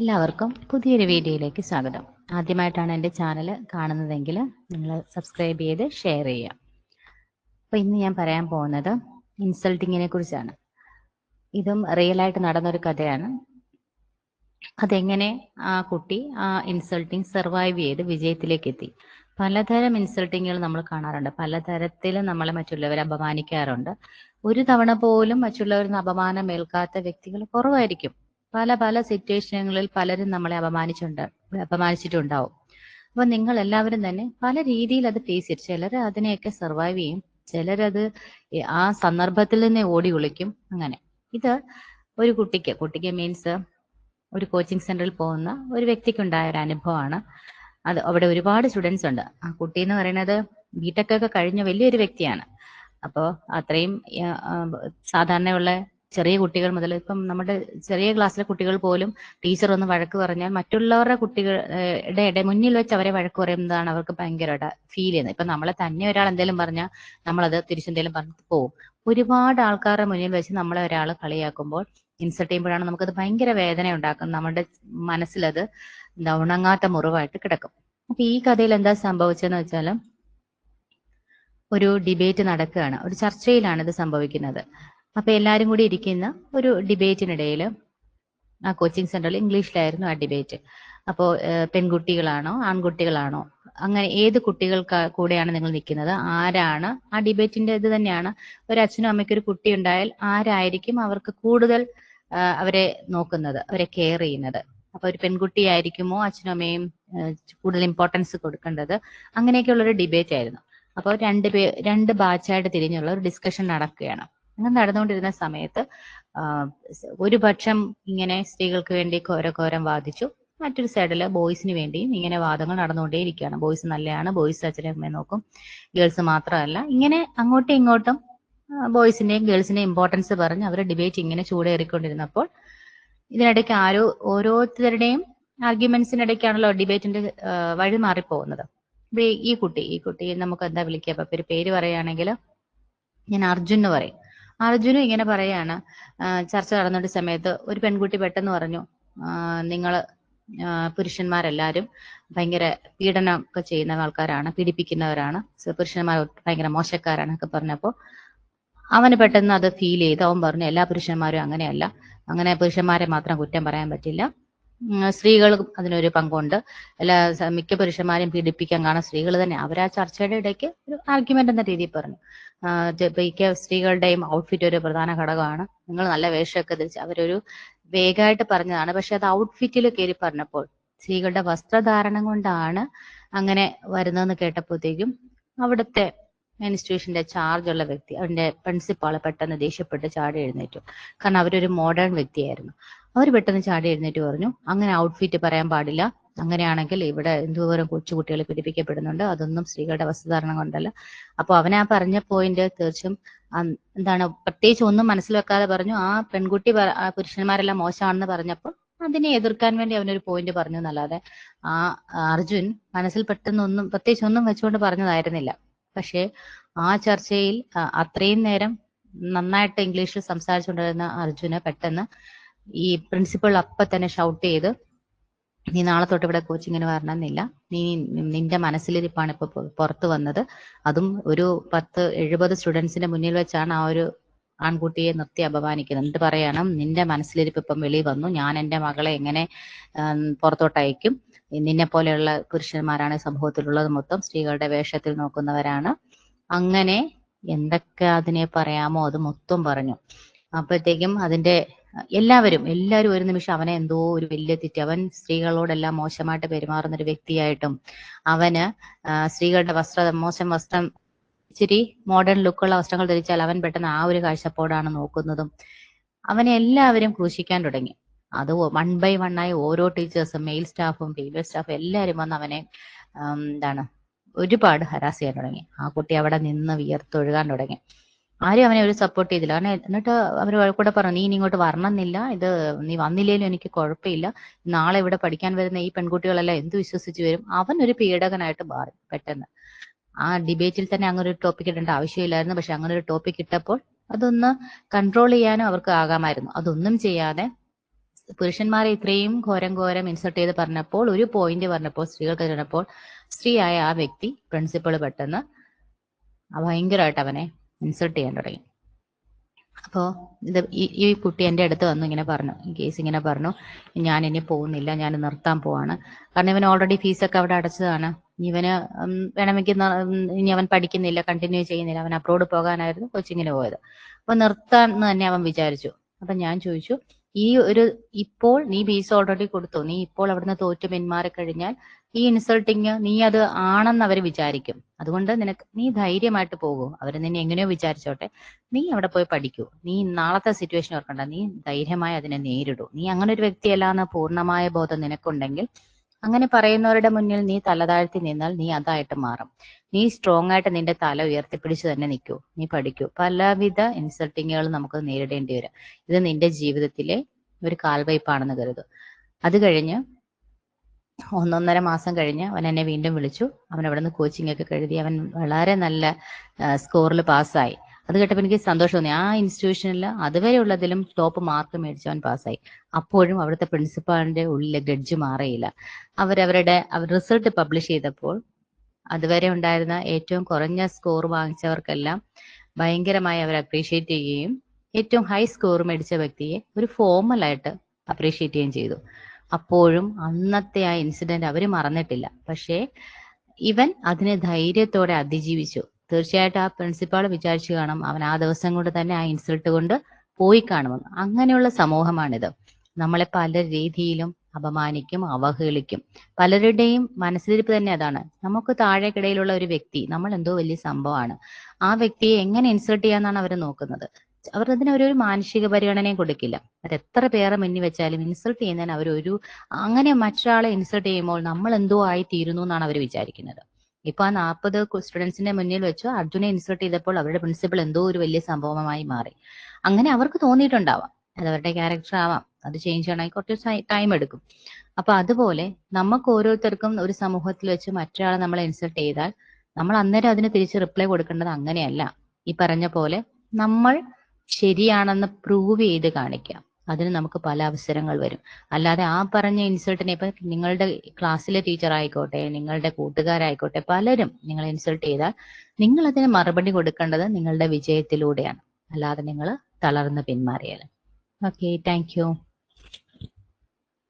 എല്ലാവർക്കും പുതിയൊരു വീഡിയോയിലേക്ക് സ്വാഗതം. ആദ്യമായിട്ടാണ് എൻ്റെ ചാനൽ കാണുന്നതെങ്കിൽ നിങ്ങൾ സബ്സ്ക്രൈബ് ചെയ്ത് ഷെയർ ചെയ്യുക. അപ്പോൾ ഇന്ന് ഞാൻ പറയാൻ പോകുന്നത് ഇൻസൾട്ടിങ്ങിനെ കുറിച്ചാണ്. ഇതും റിയലായിട്ട് നടന്നൊരു കഥയാണ്. അതെങ്ങനെ ആ കുട്ടി ആ ഇൻസൾട്ടിങ് സർവൈവ് ചെയ്ത് വിജയത്തിലേക്ക് എത്തി. പലതരം ഇൻസൾട്ടിങ്ങുകൾ നമ്മൾ കാണാറുണ്ട്. പലതരത്തിൽ നമ്മളെ മറ്റുള്ളവർ അപമാനിക്കാറുണ്ട്. ഒരു തവണ പോലും മറ്റുള്ളവരിൽ നിന്ന് അപമാനം ഏൽക്കാത്ത വ്യക്തികൾ കുറവായിരിക്കും. പല പല സിറ്റുവേഷനുകളിൽ പലരും നമ്മളെ അപമാനിച്ചിട്ടുണ്ടാവും. അപ്പൊ നിങ്ങൾ എല്ലാവരും തന്നെ പല രീതിയിൽ അത് ഫേസ് ചെയ്യും. ചിലർ അതിനെയൊക്കെ സർവൈവ് ചെയ്യും, ചിലരത് ആ സന്ദർഭത്തിൽ നിന്ന് ഓടി ഒളിക്കും. അങ്ങനെ ഇത് ഒരു കുട്ടിക്ക് മീൻസ് ഒരു കോച്ചിങ് സെന്ററിൽ പോകുന്ന ഒരു വ്യക്തിക്കുണ്ടായ ഒരു അനുഭവമാണ്. അത് അവിടെ ഒരുപാട് സ്റ്റുഡൻസ് ഉണ്ട്. ആ കുട്ടി എന്ന് പറയുന്നത് ബിടെക് ഒക്കെ കഴിഞ്ഞ വലിയൊരു വ്യക്തിയാണ്. അപ്പോൾ അത്രയും സാധാരണയുള്ള ചെറിയ കുട്ടികൾ മുതൽ ഇപ്പം നമ്മുടെ ചെറിയ ക്ലാസ്സിലെ കുട്ടികൾ പോലും ടീച്ചർ ഒന്ന് വഴക്ക് പറഞ്ഞാൽ മറ്റുള്ളവരുടെ കുട്ടികളുടെ മുന്നിൽ വെച്ച് അവരെ വഴക്ക് പറയുന്നതാണ് അവർക്ക് ഭയങ്കരമായിട്ട് ഫീൽ ചെയ്യുന്നത്. ഇപ്പൊ നമ്മളെ തന്നെ ഒരാൾ എന്തെങ്കിലും പറഞ്ഞാൽ നമ്മളത് തിരിച്ചെന്തെങ്കിലും പറഞ്ഞിട്ട് പോകും. ഒരുപാട് ആൾക്കാരുടെ മുന്നിൽ വെച്ച് നമ്മളെ ഒരാൾ കളിയാക്കുമ്പോൾ ഇൻസൾട്ട് ചെയ്യുമ്പോഴാണ് നമുക്കത് ഭയങ്കര വേദന ഉണ്ടാക്കുന്നത്. നമ്മുടെ മനസ്സിലത് ഉണങ്ങാത്ത മുറിവായിട്ട് കിടക്കും. അപ്പൊ ഈ കഥയിൽ എന്താ സംഭവിച്ചതെന്ന് വെച്ചാൽ ഒരു ഡിബേറ്റ് നടക്കുകയാണ്, ഒരു ചർച്ചയിലാണ് ഇത് സംഭവിക്കുന്നത്. അപ്പൊ എല്ലാരും കൂടി ഇരിക്കുന്ന ഒരു ഡിബേറ്റിനിടയിൽ ആ കോച്ചിങ് സെന്ററിൽ ഇംഗ്ലീഷിലായിരുന്നു ആ ഡിബേറ്റ്. അപ്പോൾ പെൺകുട്ടികളാണോ ആൺകുട്ടികളാണോ, അങ്ങനെ ഏത് കുട്ടികൾക്ക് കൂടെയാണ് നിങ്ങൾ നിൽക്കുന്നത്, ആരാണ് ആ ഡിബേറ്റിന്റെ ഇത് തന്നെയാണ്. ഒരു അച്ഛനും അമ്മയ്ക്കും ഒരു കുട്ടി ഉണ്ടായാൽ ആരായിരിക്കും അവർക്ക് കൂടുതൽ അവരെ നോക്കുന്നത്, അവരെ കെയർ ചെയ്യുന്നത്. അപ്പൊ ഒരു പെൺകുട്ടി ആയിരിക്കുമോ അച്ഛനും അമ്മയും കൂടുതൽ ഇമ്പോർട്ടൻസ് കൊടുക്കേണ്ടത്, അങ്ങനെയൊക്കെയുള്ളൊരു ഡിബേറ്റ് ആയിരുന്നു. അപ്പോൾ രണ്ട് ബാച്ചായിട്ട് തിരിഞ്ഞുള്ള ഒരു ഡിസ്കഷൻ നടക്കുകയാണ്. അങ്ങനെ നടന്നുകൊണ്ടിരുന്ന സമയത്ത് ഒരു പക്ഷം ഇങ്ങനെ സ്ത്രീകൾക്ക് വേണ്ടി ഘോരം വാദിച്ചു, മറ്റൊരു സൈഡില് ബോയ്സിന് വേണ്ടിയും ഇങ്ങനെ വാദങ്ങൾ നടന്നുകൊണ്ടേയിരിക്കുകയാണ്. ബോയ്സ് നല്ലതാണ്, ബോയ്സ് അച്ഛനെ അമ്മയെ നോക്കും, ഗേൾസ് മാത്രമല്ല, ഇങ്ങനെ അങ്ങോട്ടും ഇങ്ങോട്ടും ബോയ്സിന്റെയും ഗേൾസിന്റെയും ഇമ്പോർട്ടൻസ് പറഞ്ഞ് അവർ ഡിബേറ്റ് ഇങ്ങനെ ചൂടേറിക്കൊണ്ടിരുന്നപ്പോൾ ഇതിനിടയ്ക്ക് ഓരോരുത്തരുടെയും ആർഗ്യുമെന്റ്സിനിടയ്ക്കാണല്ലോ ഡിബേറ്റിന്റെ വഴി മാറിപ്പോകുന്നത്. ഈ കുട്ടി നമുക്ക് എന്താ വിളിക്കുക, അപ്പൊ ഒരു പേര് പറയുകയാണെങ്കിൽ ഞാൻ അർജുൻ എന്ന് പറയും. അർജുനും ഇങ്ങനെ പറയാണ്, ചർച്ച നടന്നൊരു സമയത്ത് ഒരു പെൺകുട്ടി പെട്ടെന്ന് പറഞ്ഞു, നിങ്ങള് പുരുഷന്മാരെല്ലാരും ഭയങ്കര പീഡനം ഒക്കെ ചെയ്യുന്ന ആൾക്കാരാണ്, പീഡിപ്പിക്കുന്നവരാണ്, പുരുഷന്മാർ ഭയങ്കര മോശക്കാരാണ് ഒക്കെ പറഞ്ഞപ്പോൾ അവന് പെട്ടെന്ന് അത് ഫീൽ ചെയ്ത് അവൻ പറഞ്ഞു, എല്ലാ പുരുഷന്മാരും അങ്ങനെയല്ല, അങ്ങനെ പുരുഷന്മാരെ മാത്രം കുറ്റം പറയാൻ പറ്റില്ല, സ്ത്രീകൾക്ക് അതിനൊരു പങ്കുണ്ട്, മിക്ക പുരുഷന്മാരെയും പീഡിപ്പിക്കാൻ കാണാൻ സ്ത്രീകൾ തന്നെ. അവർ ആ ചർച്ചയുടെ ഇടയ്ക്ക് ഒരു ആർഗ്യുമെന്റ് എന്ന രീതിയിൽ പറഞ്ഞു, മിക്ക സ്ത്രീകളുടെയും ഔട്ട്ഫിറ്റ് ഒരു പ്രധാന ഘടകമാണ്, നിങ്ങൾ നല്ല വേഷമൊക്കെ ധരിച്ച്, അവരൊരു വേഗമായിട്ട് പറഞ്ഞതാണ്. പക്ഷെ അത് ഔട്ട്ഫിറ്റിൽ കയറി പറഞ്ഞപ്പോൾ സ്ത്രീകളുടെ വസ്ത്രധാരണം കൊണ്ടാണ് അങ്ങനെ വരുന്നതെന്ന് കേട്ടപ്പോഴത്തേക്കും അവിടുത്തെ ഇൻസ്റ്റിറ്റ്യൂഷന്റെ ചാർജ് ഉള്ള വ്യക്തി, അവന്റെ പ്രിൻസിപ്പാള് പെട്ടെന്ന് ദേഷ്യപ്പെട്ട് ചാടി എഴുന്നേറ്റു. കാരണം അവരൊരു മോഡേൺ വ്യക്തിയായിരുന്നു. അവർ പെട്ടെന്ന് ചാടി എഴുന്നേറ്റ് പറഞ്ഞു, അങ്ങനെ ഔട്ട്ഫിറ്റ് പറയാൻ പാടില്ല, അങ്ങനെയാണെങ്കിൽ ഇവിടെ എന്തോരം കൊച്ചുകുട്ടികൾ പീഡിപ്പിക്കപ്പെടുന്നുണ്ട്, അതൊന്നും സ്ത്രീകളുടെ വസ്ത്രധാരണം കൊണ്ടല്ല. അപ്പൊ അവനാ പറഞ്ഞ പോയിന്റ് തീർച്ചയായും എന്താണ്, പ്രത്യേകിച്ച് ഒന്നും മനസ്സിൽ വെക്കാതെ പറഞ്ഞു. ആ പെൺകുട്ടി പുരുഷന്മാരെല്ലാം മോശമാണെന്ന് പറഞ്ഞപ്പോൾ അതിനെ എതിർക്കാൻ വേണ്ടി അവനൊരു പോയിന്റ് പറഞ്ഞു എന്നല്ലാതെ ആ അർജുൻ മനസ്സിൽ പെട്ടെന്ന് പ്രത്യേകിച്ച് ഒന്നും വെച്ചുകൊണ്ട് പറഞ്ഞതായിരുന്നില്ല. പക്ഷെ ആ ചർച്ചയിൽ അത്രയും നേരം നന്നായിട്ട് ഇംഗ്ലീഷിൽ സംസാരിച്ചുകൊണ്ടിരുന്ന അർജുന് പെട്ടെന്ന് ഈ പ്രിൻസിപ്പൾ അപ്പൊ തന്നെ ഷൗട്ട് ചെയ്ത്, നീ നാളെ തൊട്ട് ഇവിടെ കോച്ചിങ്ങിന് വരണമെന്നില്ല, നിന്റെ മനസ്സിലിരിപ്പാണ് ഇപ്പൊ പുറത്തു വന്നത്, അതും ഒരു 10-70 സ്റ്റുഡൻസിന്റെ മുന്നിൽ വെച്ചാണ് ആ ഒരു ആൺകുട്ടിയെ നിർത്തി അപമാനിക്കുന്നത്. എന്നിട്ട് പറയണം, നിന്റെ മനസ്സിലിരിപ്പ് ഇപ്പം വെളി വന്നു, ഞാൻ എന്റെ മകളെ എങ്ങനെ പുറത്തോട്ട് അയക്കും, നിന്നെ പോലെയുള്ള പുരുഷന്മാരാണ് സമൂഹത്തിലുള്ളത്, മൊത്തം സ്ത്രീകളുടെ വേഷത്തിൽ നോക്കുന്നവരാണ്, അങ്ങനെ എന്തൊക്കെ അതിനെ പറയാമോ അത് മൊത്തം പറഞ്ഞു. അപ്പോഴത്തേക്കും അതിന്റെ എല്ലാവരും ഒരു നിമിഷം അവനെ എന്തോ ഒരു വലിയ തെറ്റ്, അവൻ സ്ത്രീകളോടെല്ലാം മോശമായിട്ട് പെരുമാറുന്ന ഒരു വ്യക്തിയായിട്ടും, അവന് സ്ത്രീകളുടെ മോശം വസ്ത്രം, ഇച്ചിരി മോഡേൺ ലുക്കുള്ള വസ്ത്രങ്ങൾ ധരിച്ചാൽ അവൻ പെട്ടെന്ന് ആ ഒരു കാഴ്ചപ്പാടാണ് നോക്കുന്നതും, അവനെ എല്ലാവരും ക്രൂശിക്കാൻ തുടങ്ങി. അത് 1 by 1 ആയി ഓരോ ടീച്ചേഴ്സും, മെയിൽ സ്റ്റാഫും ഫീമെയിൽ സ്റ്റാഫും എല്ലാവരും വന്ന് അവനെ ഒരുപാട് ഹരാസ് ചെയ്യാൻ തുടങ്ങി. ആ കുട്ടി അവിടെ നിന്ന് വിയർത്തൊഴുകാൻ തുടങ്ങി. ആരും അവനെ ഒരു സപ്പോർട്ട് ചെയ്തില്ല. കാരണം എന്നിട്ട് അവർ കൂടെ പറഞ്ഞു, നീ ഇങ്ങോട്ട് വരണമെന്നില്ല, ഇത് നീ വന്നില്ലേലും എനിക്ക് കുഴപ്പമില്ല, നാളെ ഇവിടെ പഠിക്കാൻ വരുന്ന ഈ പെൺകുട്ടികളെല്ലാം എന്ത് വിശ്വസിച്ച് വരും. അവൻ ഒരു പീഡകനായിട്ട് മാറി പെട്ടെന്ന്. ആ ഡിബേറ്റിൽ തന്നെ അങ്ങനെ ഒരു ടോപ്പിക് ഇടേണ്ട ആവശ്യമില്ലായിരുന്നു. പക്ഷെ അങ്ങനെ ഒരു ടോപ്പിക് ഇട്ടപ്പോൾ അതൊന്ന് കൺട്രോൾ ചെയ്യാനും അവർക്ക് ആകാമായിരുന്നു. അതൊന്നും ചെയ്യാതെ പുരുഷന്മാരെ ഇത്രയും ഘോരം ഇൻസൾട്ട് ചെയ്ത് പറഞ്ഞപ്പോൾ, ഒരു പോയിന്റ് പറഞ്ഞപ്പോൾ, സ്ത്രീകൾക്ക് പറഞ്ഞപ്പോൾ, സ്ത്രീയായ ആ വ്യക്തി പ്രിൻസിപ്പൾ പെട്ടെന്ന് ഭയങ്കരമായിട്ട് അവനെ ഇൻസൾട്ട് ചെയ്യാൻ തുടങ്ങി. അപ്പോൾ ഈ കുട്ടി എൻ്റെ അടുത്ത് വന്നു ഇങ്ങനെ പറഞ്ഞു, ഈ കേസ് ഇങ്ങനെ പറഞ്ഞു, ഞാൻ ഇനി പോകുന്നില്ല, ഞാൻ നിർത്താൻ പോവാണ്. കാരണം ഇവൻ ഓൾറെഡി ഫീസൊക്കെ അവിടെ അടച്ചതാണ്. ഇവന് വേണമെങ്കിൽ ഇനി അവൻ പഠിക്കുന്നില്ല, കണ്ടിന്യൂ ചെയ്യുന്നില്ല, അവൻ അബ്രോഡ് പോകാനായിരുന്നു കോച്ചിങ്ങിന് പോയത്. അപ്പൊ നിർത്താൻ എന്ന് തന്നെ അവൻ വിചാരിച്ചു. അപ്പൊ ഞാൻ ചോദിച്ചു, ഇപ്പോൾ നീ ഫീസ് ഓൾറെഡി കൊടുത്തു, നീ ഇപ്പോൾ അവിടുന്ന് തോറ്റു പിന്മാറി കഴിഞ്ഞാൽ ഈ ഇൻസൾട്ടിങ് നീ അത് ആണെന്ന് അവർ വിചാരിക്കും. അതുകൊണ്ട് നീ ധൈര്യമായിട്ട് പോകൂ. അവർ നിന്നെ എങ്ങനെയോ വിചാരിച്ചോട്ടെ, നീ അവിടെ പോയി പഠിക്കൂ. നീ നാളത്തെ സിറ്റുവേഷൻ ഓർക്കണ്ട, നീ ധൈര്യമായി അതിനെ നേരിടൂ. നീ അങ്ങനെ ഒരു വ്യക്തിയല്ല എന്ന് പൂർണ്ണമായ ബോധം നിനക്കുണ്ടെങ്കിൽ അങ്ങനെ പറയുന്നവരുടെ മുന്നിൽ നീ തലതാഴ്ത്തി നിന്നാൽ നീ അതായിട്ട് മാറും. നീ സ്ട്രോങ് ആയിട്ട് നിന്റെ തല ഉയർത്തിപ്പിടിച്ച് തന്നെ നിൽക്കൂ, നീ പഠിക്കൂ. പലവിധ ഇൻസൾട്ടിങ്ങുകൾ നമുക്ക് നേരിടേണ്ടി വരും. ഇത് നിന്റെ ജീവിതത്തിലെ ഒരു കാൽവയ്പാണെന്ന് കരുതും. അത് കഴിഞ്ഞ് 1.5 മാസം കഴിഞ്ഞ് അവൻ എന്നെ വീണ്ടും വിളിച്ചു. അവൻ അവിടെ നിന്ന് കോച്ചിങ് ഒക്കെ കരുതി അവൻ വളരെ നല്ല സ്കോറിൽ പാസ്സായി. അത് കേട്ടപ്പോൾ എനിക്ക് സന്തോഷം തോന്നി. ആ ഇൻസ്റ്റിറ്റ്യൂഷനിൽ അതുവരെ ഉള്ളതിലും ടോപ്പ് മാർക്ക് മേടിച്ച് അവൻ പാസ്സായി. അപ്പോഴും അവിടുത്തെ പ്രിൻസിപ്പാളിന്റെ ഉള്ളിലെ ഗഡ്ജ് മാറിയില്ല. അവരുടെ റിസൾട്ട് പബ്ലിഷ് ചെയ്തപ്പോൾ അതുവരെ ഉണ്ടായിരുന്ന ഏറ്റവും കുറഞ്ഞ സ്കോർ വാങ്ങിച്ചവർക്കെല്ലാം ഭയങ്കരമായി അവർ അപ്രീഷിയേറ്റ് ചെയ്യുകയും ഏറ്റവും ഹൈ സ്കോർ മേടിച്ച വ്യക്തിയെ ഒരു ഫോർമലായിട്ട് അപ്രീഷിയേറ്റ് ചെയ്യുകയും ചെയ്തു. അപ്പോഴും അന്നത്തെ ആ ഇൻസിഡന്റ് അവർ മറന്നിട്ടില്ല. പക്ഷേ ഇവൻ അതിനെ ധൈര്യത്തോടെ അതിജീവിച്ചു. തീർച്ചയായിട്ടും ആ പ്രിൻസിപ്പാൾ വിചാരിച്ചു കാണും അവൻ ആ ദിവസം കൊണ്ട് തന്നെ ആ ഇൻസൾട്ട് കൊണ്ട് പോയി കാണുമെന്ന്. അങ്ങനെയുള്ള സമൂഹമാണിത്. നമ്മളെ പല രീതിയിലും അപമാനിക്കും, അവഹേളിക്കും. പലരുടെയും മനസ്സിലിരിപ്പ് തന്നെ അതാണ്. നമുക്ക് താഴേക്കിടയിലുള്ള ഒരു വ്യക്തി, നമ്മൾ എന്തോ വലിയ സംഭവമാണ്, ആ വ്യക്തിയെ എങ്ങനെ ഇൻസൾട്ട് ചെയ്യാന്നാണ് അവർ നോക്കുന്നത്. അവർ അതിനൊരു മാനസിക പരിഗണനയും കൊടുക്കില്ല. അവരെത്ര പേരെ മുന്നിൽ വെച്ചാലും ഇൻസൾട്ട് ചെയ്യുന്നതിന് അവരൊരു അങ്ങനെ മറ്റൊരാളെ ഇൻസൾട്ട് ചെയ്യുമ്പോൾ നമ്മൾ എന്തോ ആയി തീരുന്നു എന്നാണ് അവർ വിചാരിക്കുന്നത്. ഇപ്പൊ ആ 40 സ്റ്റുഡൻസിന്റെ മുന്നിൽ വെച്ച് അർജുനെ ഇൻസൾട്ട് ചെയ്തപ്പോൾ അവരുടെ പ്രിൻസിപ്പൾ എന്തോ ഒരു വലിയ സംഭവമായി മാറി. അങ്ങനെ അവർക്ക് തോന്നിയിട്ടുണ്ടാവാം. അത് അവരുടെ ക്യാരക്ടർ ആവാം. അത് ചേഞ്ച് ചെയ്യണമെങ്കിൽ കുറച്ച് ടൈം എടുക്കും. അപ്പൊ അതുപോലെ നമുക്ക് ഓരോരുത്തർക്കും ഒരു സമൂഹത്തിൽ വെച്ച് മറ്റൊരാളെ നമ്മളെ ഇൻസൾട്ട് ചെയ്താൽ നമ്മൾ അന്നേരം അതിന് തിരിച്ച് റിപ്ലൈ കൊടുക്കേണ്ടത് അങ്ങനെയല്ല. ഈ പറഞ്ഞ പോലെ നമ്മൾ ശരിയാണെന്ന് പ്രൂവ് ചെയ്ത് കാണിക്കാം. അതിന് നമുക്ക് പല അവസരങ്ങൾ വരും. അല്ലാതെ ആ പറഞ്ഞ ഇൻസൾട്ടിനെ, ഇപ്പൊ നിങ്ങളുടെ ക്ലാസ്സിലെ ടീച്ചർ ആയിക്കോട്ടെ, നിങ്ങളുടെ കൂട്ടുകാരായിക്കോട്ടെ, പലരും നിങ്ങളെ ഇൻസൾട്ട് ചെയ്താൽ നിങ്ങൾ അതിന് മറുപടി കൊടുക്കേണ്ടത് നിങ്ങളുടെ വിജയത്തിലൂടെയാണ്, അല്ലാതെ നിങ്ങൾ തളർന്ന് പിന്മാറിയാൽ. Okay, thank you.